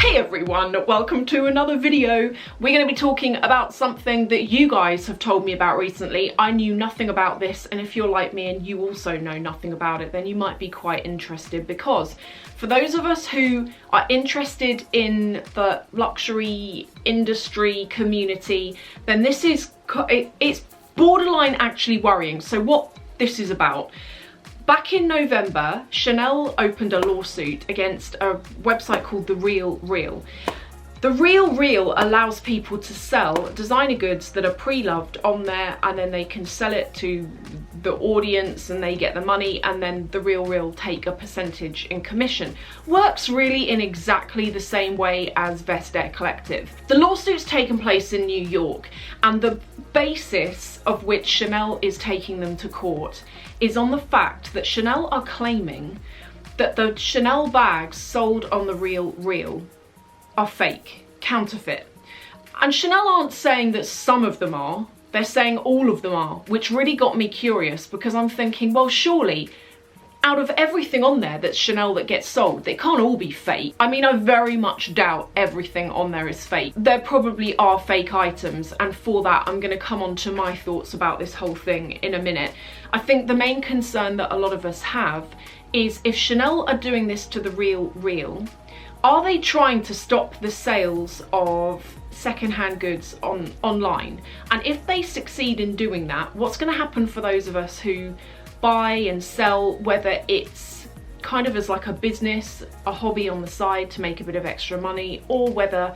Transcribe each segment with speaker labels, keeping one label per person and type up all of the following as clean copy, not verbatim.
Speaker 1: Hey everyone, welcome to another video. We're going to be talking about something that you guys have told me about recently. I knew nothing about this, and if you're like me and you also know nothing about it, then you might be quite interested, because for those of us who are interested in the luxury industry community, then this is, it's borderline actually worrying. So what this is about: back in November, Chanel opened a lawsuit against a website called The Real Real. The Real Real allows people to sell designer goods that are pre-loved on there, and then they can sell it to the audience and they get the money, and then The Real Real take a percentage in commission. Works really in exactly the same way as Vestiaire Collective. The lawsuit's taken place in New York, and the basis of which Chanel is taking them to court is on the fact that Chanel are claiming that the Chanel bags sold on The Real Real are fake, counterfeit. And Chanel aren't saying that some of them are, they're saying all of them are, which really got me curious, because I'm thinking, well, surely out of everything on there that's Chanel that gets sold, they can't all be fake. I mean, I very much doubt everything on there is fake. There probably are fake items, and for that I'm going to come on to my thoughts about this whole thing in a minute. I think the main concern that a lot of us have is, if Chanel are doing this to The Real Real, are they trying to stop the sales of secondhand goods online? And if they succeed in doing that, what's going to happen for those of us who buy and sell, whether it's kind of as like a business, a hobby on the side to make a bit of extra money, or whether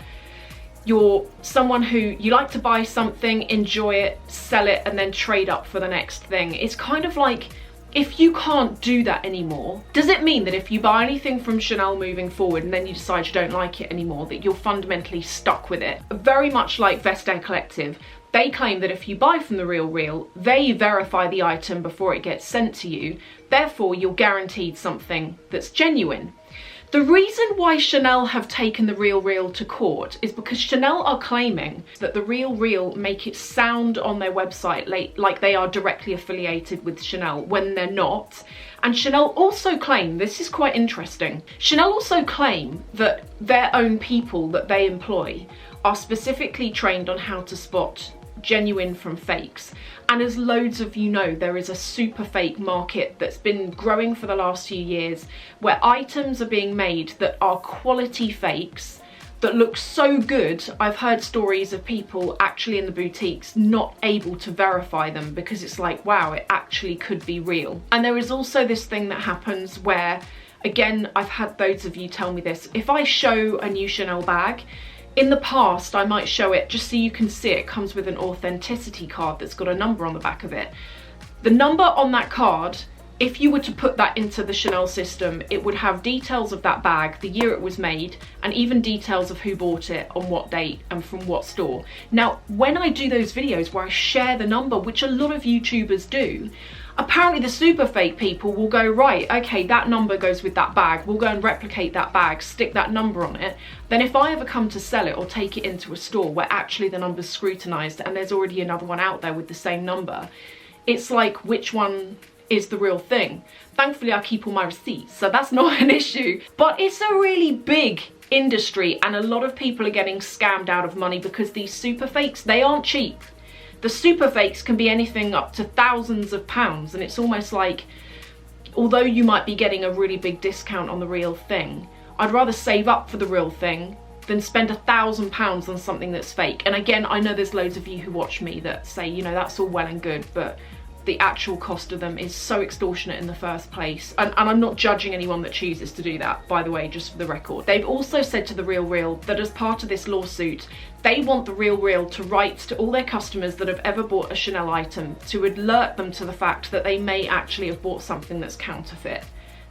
Speaker 1: you're someone who you like to buy something, enjoy it, sell it, and then trade up for the next thing? It's kind of like, if you can't do that anymore, does it mean that if you buy anything from Chanel moving forward and then you decide you don't like it anymore, that you're fundamentally stuck with it? Very much like Vestiaire Collective, they claim that if you buy from The Real Real, they verify the item before it gets sent to you, therefore you're guaranteed something that's genuine. The reason why Chanel have taken The Real Real to court is because Chanel are claiming that The Real Real make it sound on their website like they are directly affiliated with Chanel, when they're not. And Chanel also claim, this is quite interesting, Chanel also claim that their own people that they employ are specifically trained on how to spot genuine from fakes. And as loads of you know, there is a super fake market that's been growing for the last few years, where items are being made that are quality fakes that look so good. I've heard stories of people actually in the boutiques not able to verify them, because it's like, wow, it actually could be real. And there is also this thing that happens where, again, I've had loads of you tell me this, if I show a new Chanel bag, in the past, I might show it just so you can see it comes with an authenticity card that's got a number on the back of it. The number on that card, if you were to put that into the Chanel system, it would have details of that bag, the year it was made, and even details of who bought it, on what date, and from what store. Now, when I do those videos where I share the number, which a lot of YouTubers do, apparently the super fake people will go, right, okay, that number goes with that bag, we'll go and replicate that bag, stick that number on it. Then if I ever come to sell it or take it into a store where actually the number's scrutinized and there's already another one out there with the same number, it's like, which one is the real thing? Thankfully, I keep all my receipts, so that's not an issue. But it's a really big industry, and a lot of people are getting scammed out of money because these super fakes, they aren't cheap. The super fakes can be anything up to thousands of pounds, and it's almost like, although you might be getting a really big discount on the real thing, I'd rather save up for the real thing than spend £1,000 on something that's fake. And again, I know there's loads of you who watch me that say, you know, that's all well and good, but the actual cost of them is so extortionate in the first place. And I'm not judging anyone that chooses to do that, by the way, just for the record. They've also said to The Real Real that as part of this lawsuit, they want The Real Real to write to all their customers that have ever bought a Chanel item to alert them to the fact that they may actually have bought something that's counterfeit.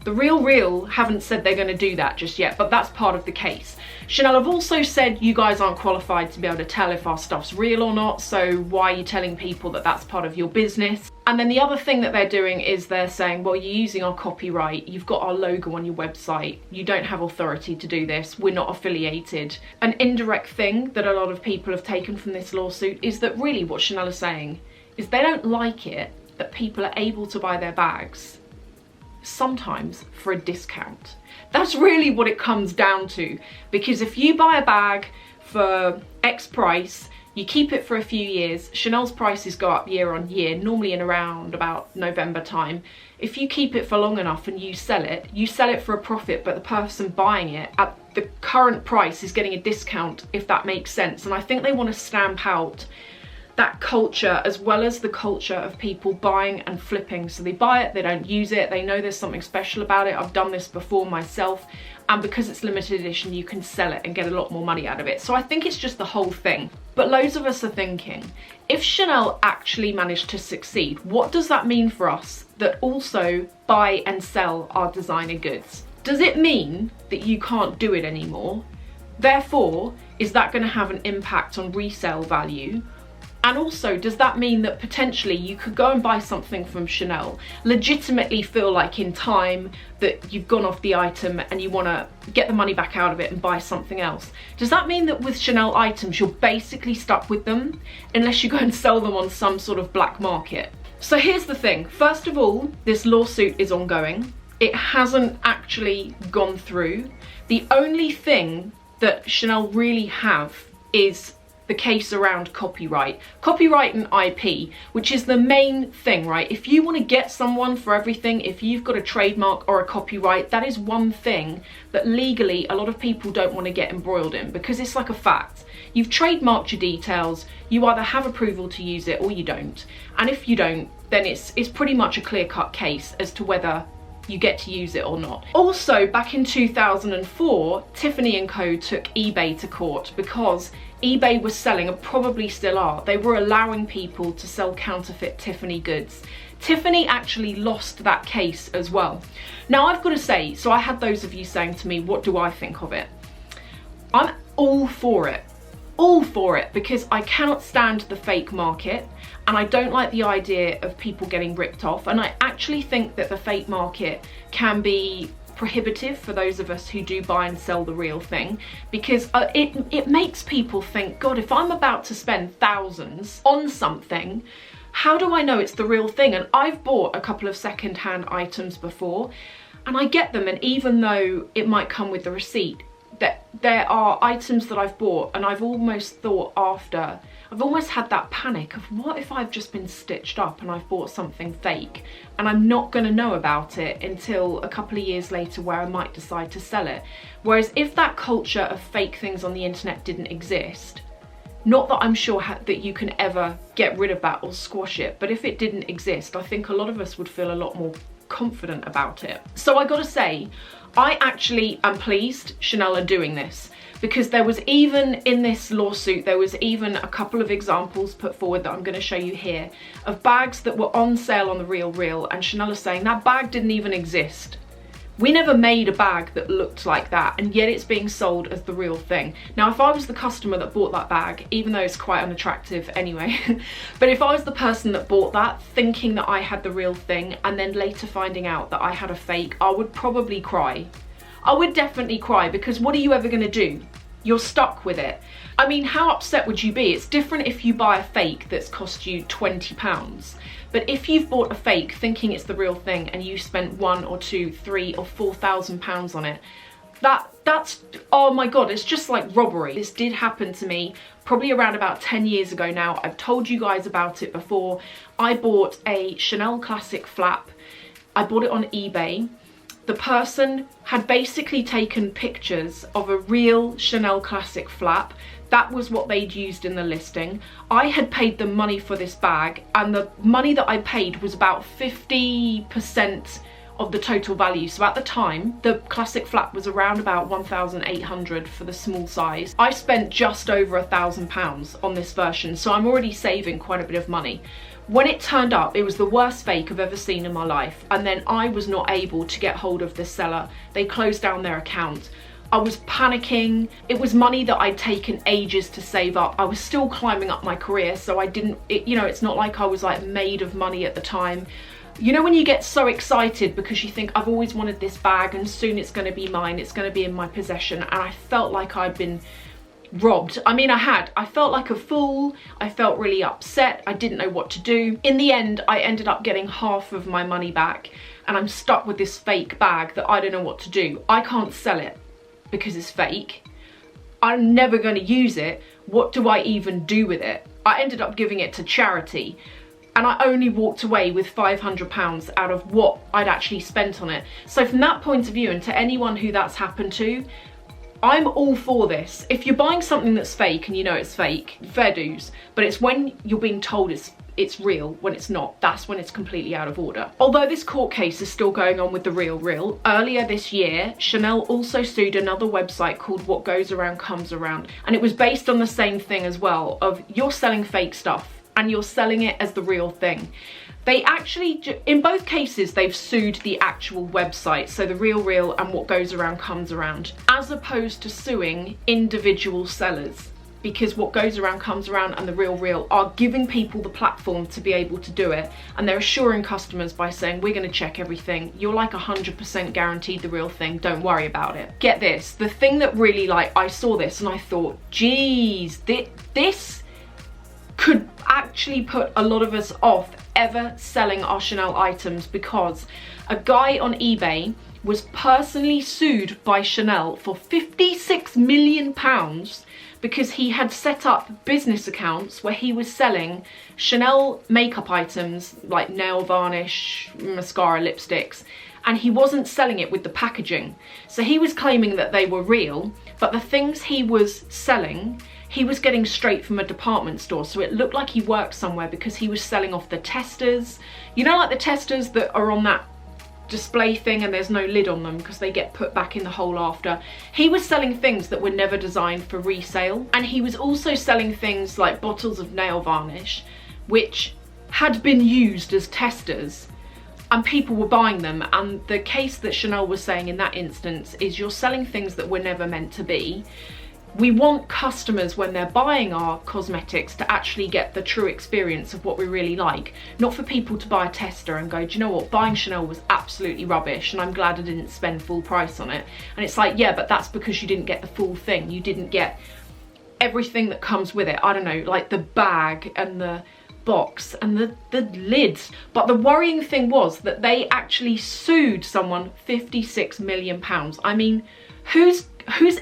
Speaker 1: The Real Real haven't said they're going to do that just yet, but that's part of the case. Chanel have also said, you guys aren't qualified to be able to tell if our stuff's real or not, so why are you telling people that that's part of your business? And then the other thing that they're doing is they're saying, well, you're using our copyright, you've got our logo on your website, you don't have authority to do this, we're not affiliated. An indirect thing that a lot of people have taken from this lawsuit is that really what Chanel is saying is they don't like it that people are able to buy their bags sometimes for a discount. That's really what it comes down to, because if you buy a bag for X price, you keep it for a few years, Chanel's prices go up year on year, normally in around about November time. If you keep it for long enough and you sell it for a profit, but the person buying it at the current price is getting a discount, if that makes sense. And I think they want to stamp out that culture, as well as the culture of people buying and flipping. So they buy it, they don't use it, they know there's something special about it. I've done this before myself, and because it's limited edition, you can sell it and get a lot more money out of it. So I think it's just the whole thing. But loads of us are thinking, if Chanel actually managed to succeed, what does that mean for us that also buy and sell our designer goods? Does it mean that you can't do it anymore? Therefore, is that going to have an impact on resale value? And also, does that mean that potentially you could go and buy something from Chanel, legitimately feel like in time that you've gone off the item and you want to get the money back out of it and buy something else? Does that mean that with Chanel items, you're basically stuck with them unless you go and sell them on some sort of black market? So here's the thing. First of all, this lawsuit is ongoing. It hasn't actually gone through. The only thing that Chanel really have is the case around copyright and IP, which is the main thing, right? If you want to get someone for everything, if you've got a trademark or a copyright, that is one thing that legally a lot of people don't want to get embroiled in, because it's like a fact. You've trademarked your details, you either have approval to use it or you don't. And if you don't, then it's pretty much a clear-cut case as to whether you get to use it or not. Also, back in 2004, Tiffany & Co took eBay to court because eBay was selling, and probably still are, they were allowing people to sell counterfeit Tiffany goods. Tiffany actually lost that case as well. Now I've got to say, so I had those of you saying to me, what do I think of it? I'm all for it. All for it, because I cannot stand the fake market, and I don't like the idea of people getting ripped off, and I actually think that the fake market can be prohibitive for those of us who do buy and sell the real thing, because it makes people think, God, if I'm about to spend thousands on something, how do I know it's the real thing? And I've bought a couple of second-hand items before, and I get them, and even though it might come with the receipt, that there are items that I've bought and I've almost thought after, I've almost had that panic of what if I've just been stitched up and I've bought something fake and I'm not going to know about it until a couple of years later where I might decide to sell it. Whereas if that culture of fake things on the internet didn't exist, not that I'm sure that you can ever get rid of that or squash it, but if it didn't exist, I think a lot of us would feel a lot more confident about it. So I gotta say, I actually am pleased Chanel are doing this, because there was even in this lawsuit, there was even a couple of examples put forward that I'm going to show you here of bags that were on sale on the Real, and Chanel is saying that bag didn't even exist. We never made a bag that looked like that, and yet it's being sold as the real thing. Now, if I was the customer that bought that bag, even though it's quite unattractive anyway, but if I was the person that bought that thinking that I had the real thing and then later finding out that I had a fake, I would probably cry. I would definitely cry, because what are you ever going to do? You're stuck with it. I mean, how upset would you be? It's different if you buy a fake that's cost you £20. But if you've bought a fake thinking it's the real thing and you spent £1 or £2, £3 or £4,000 on it, that's, oh my God, it's just like robbery. This did happen to me probably around about 10 years ago now. I've told you guys about it before. I bought a Chanel Classic flap. I bought it on eBay. The person had basically taken pictures of a real Chanel Classic flap. That was what they'd used in the listing. I had paid them money for this bag, and the money that I paid was about 50% of the total value. So at the time, the Classic flap was around about 1,800 for the small size. I spent just over £1,000 on this version, so I'm already saving quite a bit of money. When it turned up, it was the worst fake I've ever seen in my life, and then I was not able to get hold of the seller. They closed down their account. I was panicking. It was money that I'd taken ages to save up. I was still climbing up my career, so I didn't, you know, it's not like I was like made of money at the time. You know when you get so excited because you think, I've always wanted this bag and soon it's going to be mine, it's going to be in my possession, and I felt like I'd been robbed. I mean, I felt like a fool. I felt really upset. I didn't know what to do. In the end, I ended up getting half of my money back, and I'm stuck with this fake bag that I don't know what to do. I can't sell it because it's fake. I'm never going to use it. What do I even do with it? I ended up giving it to charity, and I only walked away with £500 out of what I'd actually spent on it. So from that point of view, and to anyone who that's happened to, I'm all for this. If you're buying something that's fake and you know it's fake, fair dues. But it's when you're being told it's real when it's not. That's when it's completely out of order. Although this court case is still going on with the Real, earlier this year, Chanel also sued another website called What Goes Around Comes Around. And it was based on the same thing as well, of you're selling fake stuff and you're selling it as the real thing. They actually, in both cases, they've sued the actual website, so the Real and What Goes Around Comes Around, as opposed to suing individual sellers, because What Goes Around Comes Around and the Real are giving people the platform to be able to do it, and they're assuring customers by saying, we're going to check everything, you're like 100% guaranteed the real thing, don't worry about it. Get this, the thing that really, like, I saw this and I thought, geez, this could actually put a lot of us off ever selling our Chanel items, because a guy on eBay was personally sued by Chanel for £56 million because he had set up business accounts where he was selling Chanel makeup items like nail varnish, mascara, lipsticks, and he wasn't selling it with the packaging. So he was claiming that they were real, but the things he was selling, he was getting straight from a department store, so it looked like he worked somewhere because he was selling off the testers. You know, like the testers that are on that display thing and there's no lid on them because they get put back in the hole after. He was selling things that were never designed for resale, and he was also selling things like bottles of nail varnish which had been used as testers, and people were buying them. And the case that Chanel was saying in that instance is, you're selling things that were never meant to be. We want customers, when they're buying our cosmetics, to actually get the true experience of what we really like, not for people to buy a tester and go, do you know what, buying Chanel was absolutely rubbish and I'm glad I didn't spend full price on it. And it's like, yeah, but that's because you didn't get the full thing. You didn't get everything that comes with it. I don't know, like the bag and the box and the lids. But the worrying thing was that they actually sued someone £56 million. I mean, who's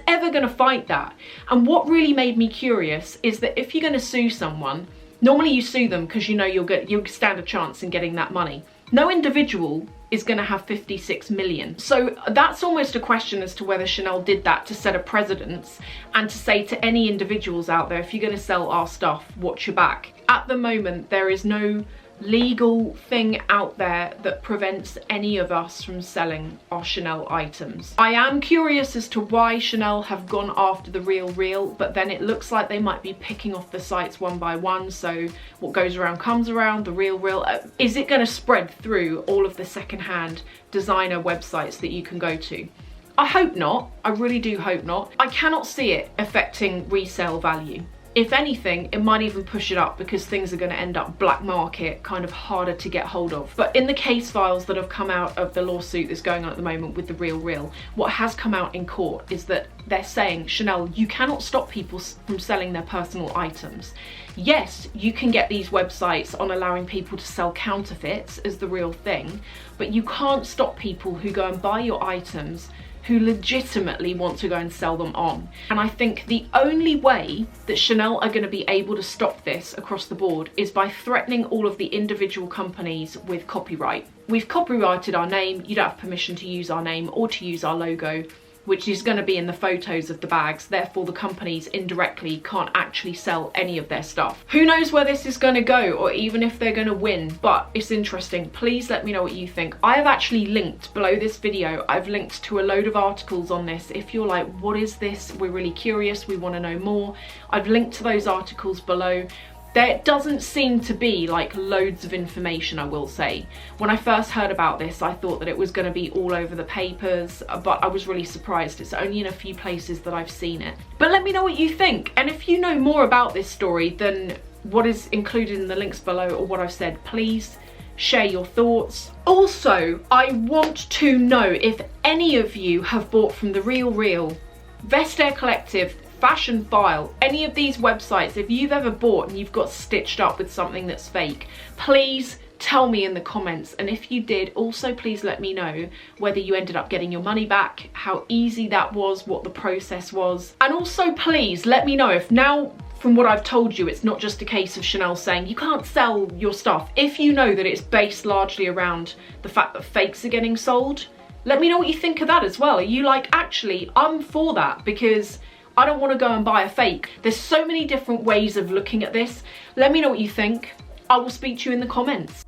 Speaker 1: ever going to fight that? And what really made me curious is that if you're going to sue someone, normally you sue them because you know you'll stand a chance in getting that money. No individual is going to have 56 million. So that's almost a question as to whether Chanel did that to set a precedence and to say to any individuals out there, if you're going to sell our stuff, watch your back. At the moment, there is no legal thing out there that prevents any of us from selling our Chanel items. I am curious as to why Chanel have gone after the Real, but then it looks like they might be picking off the sites one by one. So What Goes Around Comes Around, the Real. Is it going to spread through all of the secondhand designer websites that you can go to? I hope not. I really do hope not. I cannot see it affecting resale value. If anything, it might even push it up because things are going to end up black market, kind of harder to get hold of. But in the case files that have come out of the lawsuit that's going on at the moment with the Real, what has come out in court is that they're saying, Chanel, you cannot stop people from selling their personal items. Yes, you can get these websites on allowing people to sell counterfeits as the real thing, but you can't stop people who go and buy your items who legitimately want to go and sell them on. And I think the only way that Chanel are going to be able to stop this across the board is by threatening all of the individual companies with copyright. We've copyrighted our name, you don't have permission to use our name or to use our logo, which is going to be in the photos of the bags. Therefore, the companies indirectly can't actually sell any of their stuff. Who knows where this is going to go, or even if they're going to win, but it's interesting. Please let me know what you think. I have actually linked below this video, I've linked to a load of articles on this. If you're like, what is this? We're really curious, we want to know more. I've linked to those articles below. There doesn't seem to be like loads of information, I will say. When I first heard about this, I thought that it was going to be all over the papers, but I was really surprised. It's only in a few places that I've seen it. But let me know what you think. And if you know more about this story than what is included in the links below or what I've said, please share your thoughts. Also, I want to know if any of you have bought from the Real. Vestiaire Collective, Fashion File, any of these websites, if you've ever bought and you've got stitched up with something that's fake, please tell me in the comments. And if you did, also please let me know whether you ended up getting your money back, how easy that was, what the process was. And also please let me know if now, from what I've told you, it's not just a case of Chanel saying you can't sell your stuff. If you know that it's based largely around the fact that fakes are getting sold, let me know what you think of that as well. Are you like, actually, I'm for that because I don't want to go and buy a fake? There's so many different ways of looking at this. Let me know what you think. I will speak to you in the comments.